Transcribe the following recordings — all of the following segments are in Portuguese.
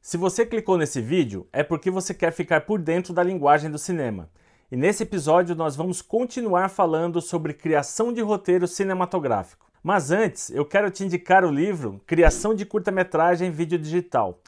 Se você clicou nesse vídeo, é porque você quer ficar por dentro da linguagem do cinema. E nesse episódio nós vamos continuar falando sobre criação de roteiro cinematográfico. Mas antes, eu quero te indicar o livro Criação de Curta-Metragem em Vídeo Digital.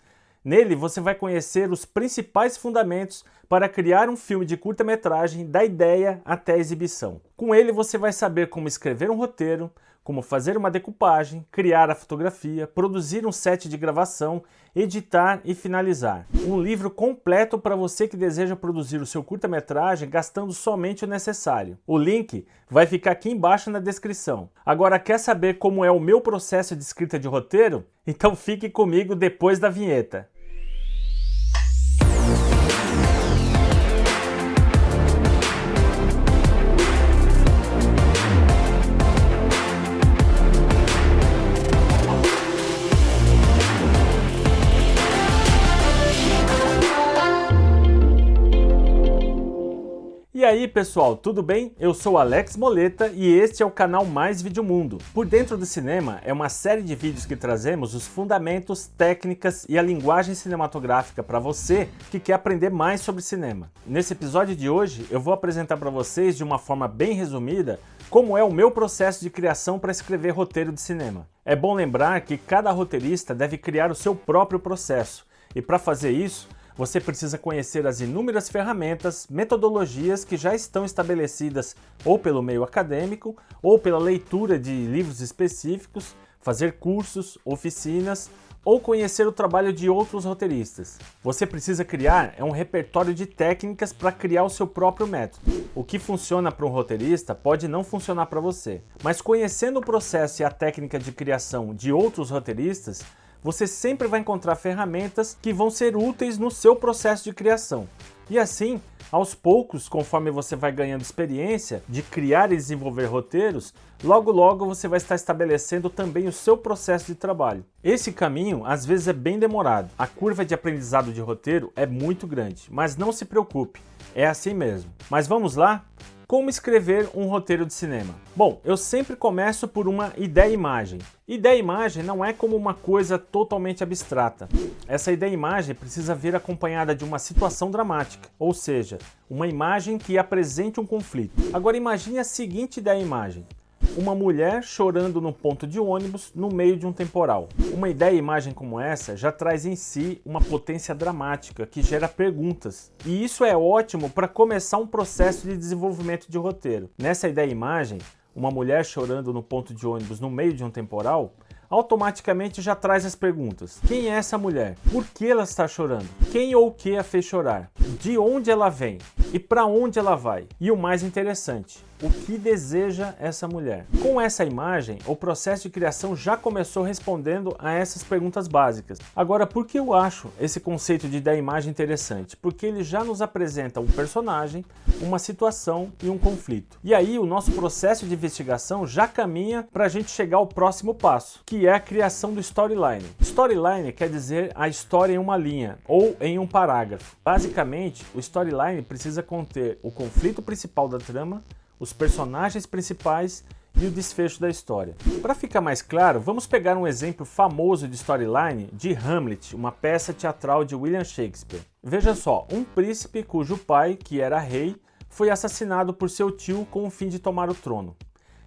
Nele você vai conhecer os principais fundamentos para criar um filme de curta-metragem da ideia até a exibição. Com ele você vai saber como escrever um roteiro, como fazer uma decupagem, criar a fotografia, produzir um set de gravação, editar e finalizar. Um livro completo para você que deseja produzir o seu curta-metragem gastando somente o necessário. O link vai ficar aqui embaixo na descrição. Agora, quer saber como é o meu processo de escrita de roteiro? Então fique comigo depois da vinheta. E aí pessoal, tudo bem? Eu sou Alex Moleta e este é o canal Mais Vídeo Mundo. Por Dentro do Cinema é uma série de vídeos que trazemos os fundamentos, técnicas e a linguagem cinematográfica para você que quer aprender mais sobre cinema. Nesse episódio de hoje eu vou apresentar para vocês de uma forma bem resumida como é o meu processo de criação para escrever roteiro de cinema. É bom lembrar que cada roteirista deve criar o seu próprio processo e para fazer isso você precisa conhecer as inúmeras ferramentas, metodologias que já estão estabelecidas ou pelo meio acadêmico ou pela leitura de livros específicos, fazer cursos, oficinas ou conhecer o trabalho de outros roteiristas. Você precisa criar um repertório de técnicas para criar o seu próprio método. O que funciona para um roteirista pode não funcionar para você, mas conhecendo o processo e a técnica de criação de outros roteiristas, você sempre vai encontrar ferramentas que vão ser úteis no seu processo de criação. E assim, aos poucos, conforme você vai ganhando experiência de criar e desenvolver roteiros, logo você vai estar estabelecendo também o seu processo de trabalho. Esse caminho às vezes é bem demorado. A curva de aprendizado de roteiro é muito grande, mas não se preocupe, é assim mesmo. Mas vamos lá? Como escrever um roteiro de cinema? Bom, eu sempre começo por uma ideia-imagem. Ideia-imagem não é como uma coisa totalmente abstrata. Essa ideia-imagem precisa vir acompanhada de uma situação dramática, ou seja, uma imagem que apresente um conflito. Agora imagine a seguinte ideia-imagem. Uma mulher chorando no ponto de ônibus no meio de um temporal. Uma ideia e imagem como essa já traz em si uma potência dramática que gera perguntas. E isso é ótimo para começar um processo de desenvolvimento de roteiro. Nessa ideia e imagem, uma mulher chorando no ponto de ônibus no meio de um temporal, automaticamente já traz as perguntas. Quem é essa mulher? Por que ela está chorando? Quem ou o que a fez chorar? De onde ela vem? E para onde ela vai? E o mais interessante, o que deseja essa mulher? Com essa imagem, o processo de criação já começou respondendo a essas perguntas básicas. Agora, por que eu acho esse conceito de ideia-imagem interessante? Porque ele já nos apresenta um personagem, uma situação e um conflito. E aí o nosso processo de investigação já caminha para a gente chegar ao próximo passo, que é a criação do storyline. Storyline quer dizer a história em uma linha ou em um parágrafo. Basicamente, o storyline precisa conter o conflito principal da trama, os personagens principais e o desfecho da história. Para ficar mais claro, vamos pegar um exemplo famoso de storyline de Hamlet, uma peça teatral de William Shakespeare. Veja só, um príncipe cujo pai, que era rei, foi assassinado por seu tio com o fim de tomar o trono.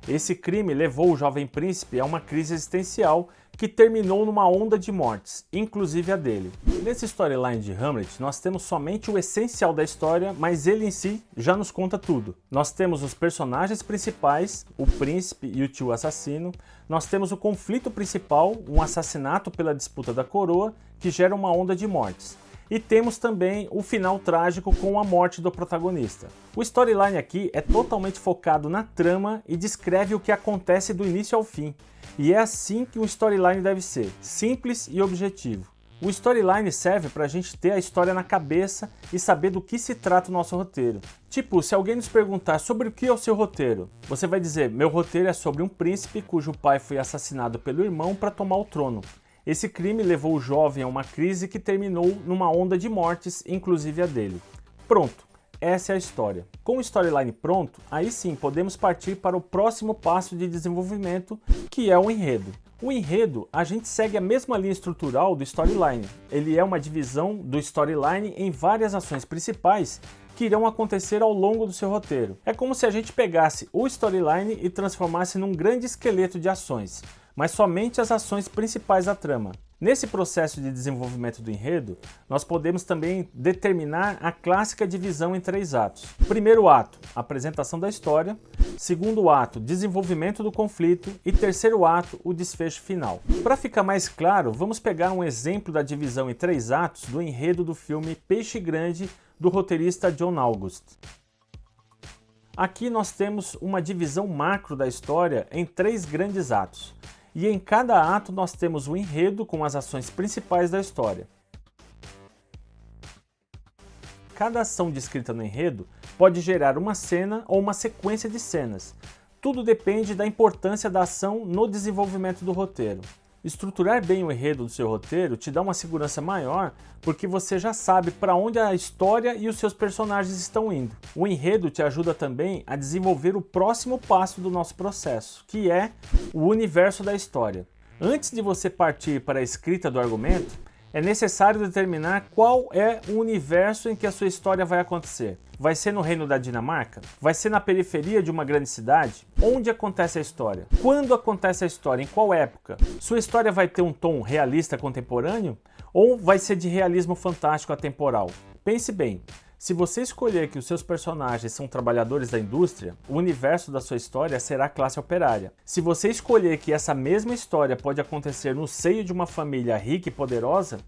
Esse crime levou o jovem príncipe a uma crise existencial que terminou numa onda de mortes, inclusive a dele. Nesse storyline de Hamlet, nós temos somente o essencial da história, mas ele em si já nos conta tudo. Nós temos os personagens principais, o príncipe e o tio assassino. Nós temos o conflito principal, um assassinato pela disputa da coroa, que gera uma onda de mortes. E temos também o final trágico com a morte do protagonista. O storyline aqui é totalmente focado na trama e descreve o que acontece do início ao fim. E é assim que um storyline deve ser, simples e objetivo. O storyline serve para a gente ter a história na cabeça e saber do que se trata o nosso roteiro. Tipo, se alguém nos perguntar sobre o que é o seu roteiro, você vai dizer, meu roteiro é sobre um príncipe cujo pai foi assassinado pelo irmão para tomar o trono. Esse crime levou o jovem a uma crise que terminou numa onda de mortes, inclusive a dele. Pronto, essa é a história. Com o storyline pronto, aí sim podemos partir para o próximo passo de desenvolvimento, que é o enredo. O enredo, a gente segue a mesma linha estrutural do storyline. Ele é uma divisão do storyline em várias ações principais que irão acontecer ao longo do seu roteiro. É como se a gente pegasse o storyline e transformasse num grande esqueleto de ações, mas somente as ações principais da trama. Nesse processo de desenvolvimento do enredo, nós podemos também determinar a clássica divisão em 3 atos. Primeiro ato, apresentação da história. Segundo ato, desenvolvimento do conflito. E terceiro ato, o desfecho final. Para ficar mais claro, vamos pegar um exemplo da divisão em 3 atos do enredo do filme Peixe Grande, do roteirista John August. Aqui nós temos uma divisão macro da história em 3 grandes atos. E em cada ato nós temos o enredo com as ações principais da história. Cada ação descrita no enredo pode gerar uma cena ou uma sequência de cenas. Tudo depende da importância da ação no desenvolvimento do roteiro. Estruturar bem o enredo do seu roteiro te dá uma segurança maior porque você já sabe para onde a história e os seus personagens estão indo. O enredo te ajuda também a desenvolver o próximo passo do nosso processo, que é o universo da história. Antes de você partir para a escrita do argumento, é necessário determinar qual é o universo em que a sua história vai acontecer. Vai ser no reino da Dinamarca? Vai ser na periferia de uma grande cidade? Onde acontece a história? Quando acontece a história? Em qual época? Sua história vai ter um tom realista contemporâneo? Ou vai ser de realismo fantástico atemporal? Pense bem. Se você escolher que os seus personagens são trabalhadores da indústria, o universo da sua história será a classe operária. Se você escolher que essa mesma história pode acontecer no seio de uma família rica e poderosa,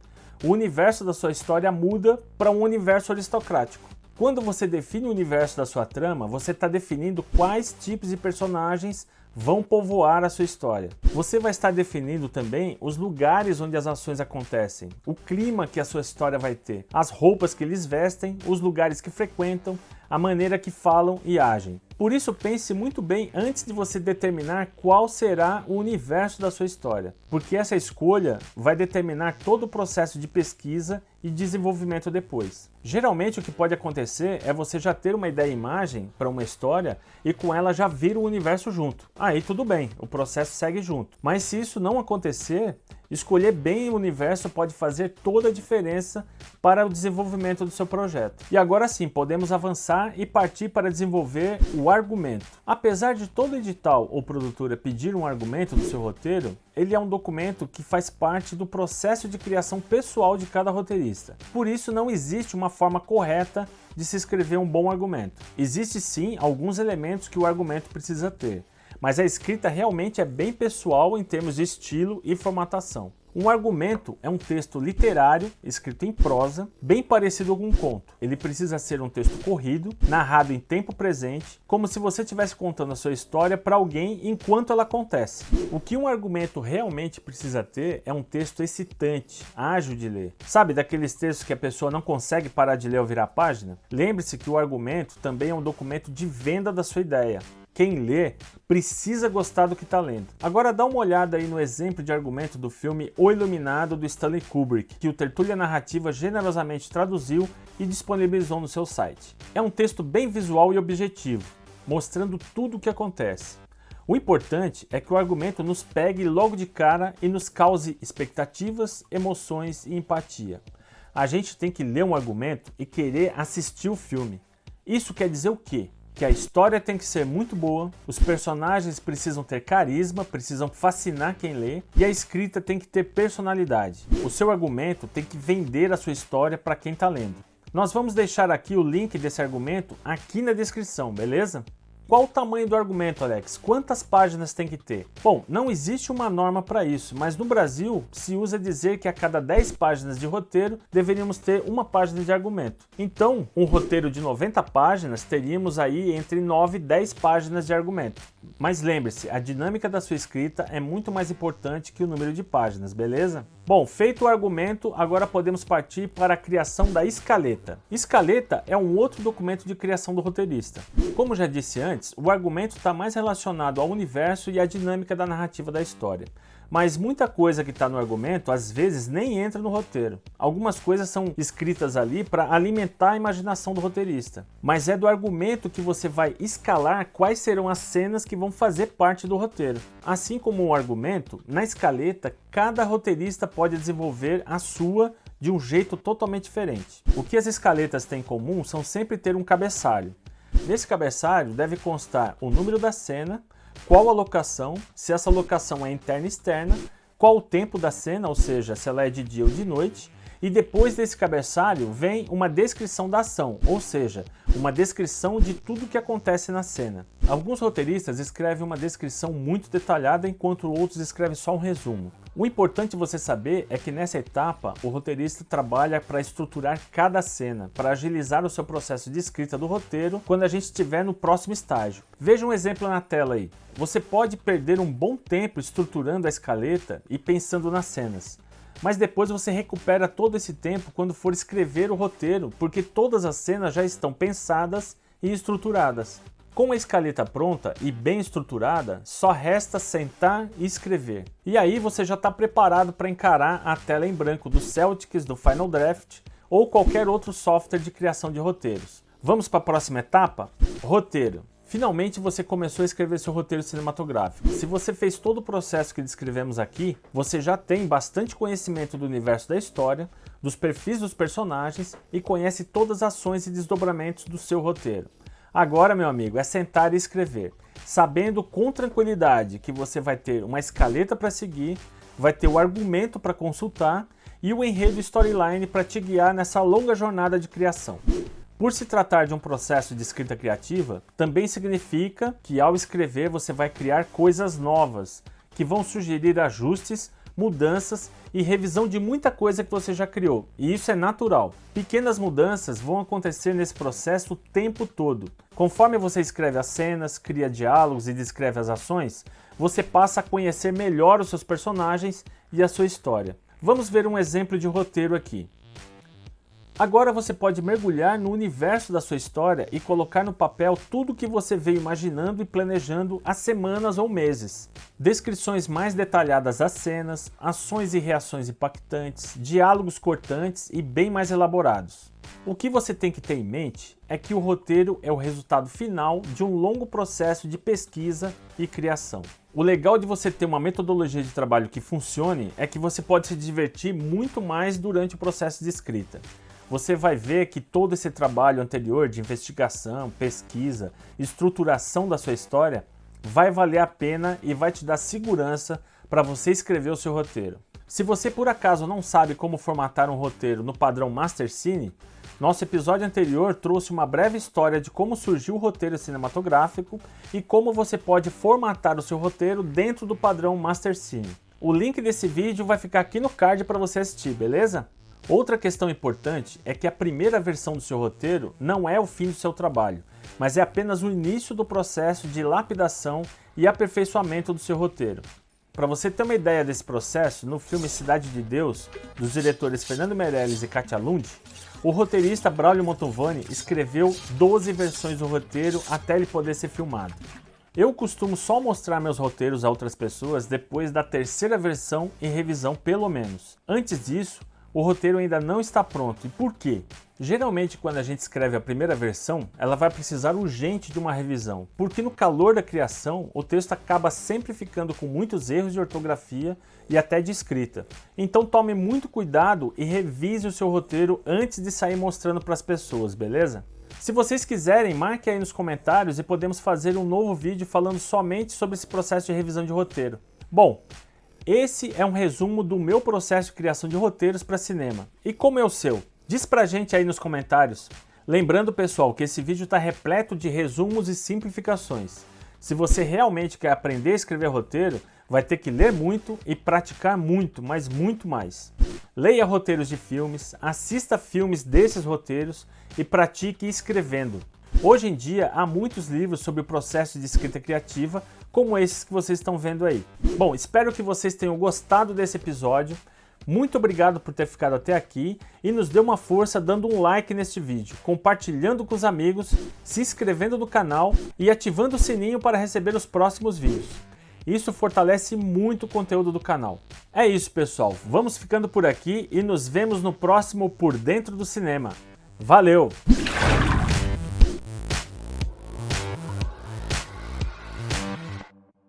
o universo da sua história muda para um universo aristocrático. Quando você define o universo da sua trama, você está definindo quais tipos de personagens vão povoar a sua história. Você vai estar definindo também os lugares onde as ações acontecem, o clima que a sua história vai ter, as roupas que eles vestem, os lugares que frequentam, a maneira que falam e agem. Por isso, pense muito bem antes de você determinar qual será o universo da sua história, porque essa escolha vai determinar todo o processo de pesquisa e desenvolvimento depois. Geralmente o que pode acontecer é você já ter uma ideia e imagem para uma história e com ela já vir o universo junto. Aí tudo bem, o processo segue junto. Mas se isso não acontecer, escolher bem o universo pode fazer toda a diferença para o desenvolvimento do seu projeto. E agora sim, podemos avançar e partir para desenvolver o argumento. Apesar de todo edital ou produtora pedir um argumento do seu roteiro, ele é um documento que faz parte do processo de criação pessoal de cada roteirista. Por isso não existe uma forma correta de se escrever um bom argumento. Existe sim alguns elementos que o argumento precisa ter, mas a escrita realmente é bem pessoal em termos de estilo e formatação. Um argumento é um texto literário, escrito em prosa, bem parecido com um conto. Ele precisa ser um texto corrido, narrado em tempo presente, como se você estivesse contando a sua história para alguém enquanto ela acontece. O que um argumento realmente precisa ter é um texto excitante, ágil de ler. Sabe daqueles textos que a pessoa não consegue parar de ler ao virar a página? Lembre-se que o argumento também é um documento de venda da sua ideia. Quem lê precisa gostar do que está lendo. Agora dá uma olhada aí no exemplo de argumento do filme O Iluminado, do Stanley Kubrick, que o Tertúlia Narrativa generosamente traduziu e disponibilizou no seu site. É um texto bem visual e objetivo, mostrando tudo o que acontece. O importante é que o argumento nos pegue logo de cara e nos cause expectativas, emoções e empatia. A gente tem que ler um argumento e querer assistir o filme. Isso quer dizer o quê? Que a história tem que ser muito boa, os personagens precisam ter carisma, precisam fascinar quem lê e a escrita tem que ter personalidade. O seu argumento tem que vender a sua história para quem está lendo. Nós vamos deixar aqui o link desse argumento aqui na descrição, beleza? Qual o tamanho do argumento, Alex? Quantas páginas tem que ter? Bom, não existe uma norma para isso, mas no Brasil se usa dizer que a cada 10 páginas de roteiro deveríamos ter uma página de argumento. Então, um roteiro de 90 páginas teríamos aí entre 9 e 10 páginas de argumento. Mas lembre-se, a dinâmica da sua escrita é muito mais importante que o número de páginas, beleza? Bom, feito o argumento, agora podemos partir para a criação da escaleta. Escaleta é um outro documento de criação do roteirista. Como já disse antes, o argumento está mais relacionado ao universo e à dinâmica da narrativa da história. Mas muita coisa que está no argumento às vezes nem entra no roteiro. Algumas coisas são escritas ali para alimentar a imaginação do roteirista. Mas é do argumento que você vai escalar quais serão as cenas que vão fazer parte do roteiro. Assim como o argumento, na escaleta, cada roteirista pode desenvolver a sua de um jeito totalmente diferente. O que as escaletas têm em comum são sempre ter um cabeçalho. Nesse cabeçalho deve constar o número da cena, qual a locação, se essa locação é interna ou externa, qual o tempo da cena, ou seja, se ela é de dia ou de noite, e depois desse cabeçalho vem uma descrição da ação, ou seja, uma descrição de tudo o que acontece na cena. Alguns roteiristas escrevem uma descrição muito detalhada, enquanto outros escrevem só um resumo. O importante você saber é que nessa etapa o roteirista trabalha para estruturar cada cena, para agilizar o seu processo de escrita do roteiro quando a gente estiver no próximo estágio. Veja um exemplo na tela aí. Você pode perder um bom tempo estruturando a escaleta e pensando nas cenas. Mas depois você recupera todo esse tempo quando for escrever o roteiro, porque todas as cenas já estão pensadas e estruturadas. Com a escaleta pronta e bem estruturada, só resta sentar e escrever. E aí você já está preparado para encarar a tela em branco do Celtix, do Final Draft ou qualquer outro software de criação de roteiros. Vamos para a próxima etapa? Roteiro. Finalmente você começou a escrever seu roteiro cinematográfico. Se você fez todo o processo que descrevemos aqui, você já tem bastante conhecimento do universo da história, dos perfis dos personagens e conhece todas as ações e desdobramentos do seu roteiro. Agora, meu amigo, é sentar e escrever, sabendo com tranquilidade que você vai ter uma escaleta para seguir, vai ter o argumento para consultar e o enredo storyline para te guiar nessa longa jornada de criação. Por se tratar de um processo de escrita criativa, também significa que ao escrever você vai criar coisas novas, que vão sugerir ajustes, mudanças e revisão de muita coisa que você já criou. E isso é natural. Pequenas mudanças vão acontecer nesse processo o tempo todo. Conforme você escreve as cenas, cria diálogos e descreve as ações, você passa a conhecer melhor os seus personagens e a sua história. Vamos ver um exemplo de roteiro aqui. Agora você pode mergulhar no universo da sua história e colocar no papel tudo o que você veio imaginando e planejando há semanas ou meses. Descrições mais detalhadas das cenas, ações e reações impactantes, diálogos cortantes e bem mais elaborados. O que você tem que ter em mente é que o roteiro é o resultado final de um longo processo de pesquisa e criação. O legal de você ter uma metodologia de trabalho que funcione é que você pode se divertir muito mais durante o processo de escrita. Você vai ver que todo esse trabalho anterior de investigação, pesquisa, estruturação da sua história vai valer a pena e vai te dar segurança para você escrever o seu roteiro. Se você por acaso não sabe como formatar um roteiro no padrão Mastercine, nosso episódio anterior trouxe uma breve história de como surgiu o roteiro cinematográfico e como você pode formatar o seu roteiro dentro do padrão Mastercine. O link desse vídeo vai ficar aqui no card para você assistir, beleza? Outra questão importante é que a primeira versão do seu roteiro não é o fim do seu trabalho, mas é apenas o início do processo de lapidação e aperfeiçoamento do seu roteiro. Para você ter uma ideia desse processo, no filme Cidade de Deus, dos diretores Fernando Meirelles e Katia Lund, o roteirista Braulio Montalbani escreveu 12 versões do roteiro até ele poder ser filmado. Eu costumo só mostrar meus roteiros a outras pessoas depois da terceira versão e revisão pelo menos. Antes disso, o roteiro ainda não está pronto. E por quê? Geralmente quando a gente escreve a primeira versão, ela vai precisar urgente de uma revisão, porque no calor da criação, o texto acaba sempre ficando com muitos erros de ortografia e até de escrita. Então tome muito cuidado e revise o seu roteiro antes de sair mostrando para as pessoas, beleza? Se vocês quiserem, marque aí nos comentários e podemos fazer um novo vídeo falando somente sobre esse processo de revisão de roteiro. Bom, esse é um resumo do meu processo de criação de roteiros para cinema. E como é o seu? Diz pra gente aí nos comentários. Lembrando, pessoal, que esse vídeo está repleto de resumos e simplificações. Se você realmente quer aprender a escrever roteiro, vai ter que ler muito e praticar muito, mas muito mais. Leia roteiros de filmes, assista filmes desses roteiros e pratique escrevendo. Hoje em dia, há muitos livros sobre o processo de escrita criativa, como esses que vocês estão vendo aí. Bom, espero que vocês tenham gostado desse episódio. Muito obrigado por ter ficado até aqui e nos dê uma força dando um like neste vídeo, compartilhando com os amigos, se inscrevendo no canal e ativando o sininho para receber os próximos vídeos. Isso fortalece muito o conteúdo do canal. É isso, pessoal. Vamos ficando por aqui e nos vemos no próximo Por Dentro do Cinema. Valeu!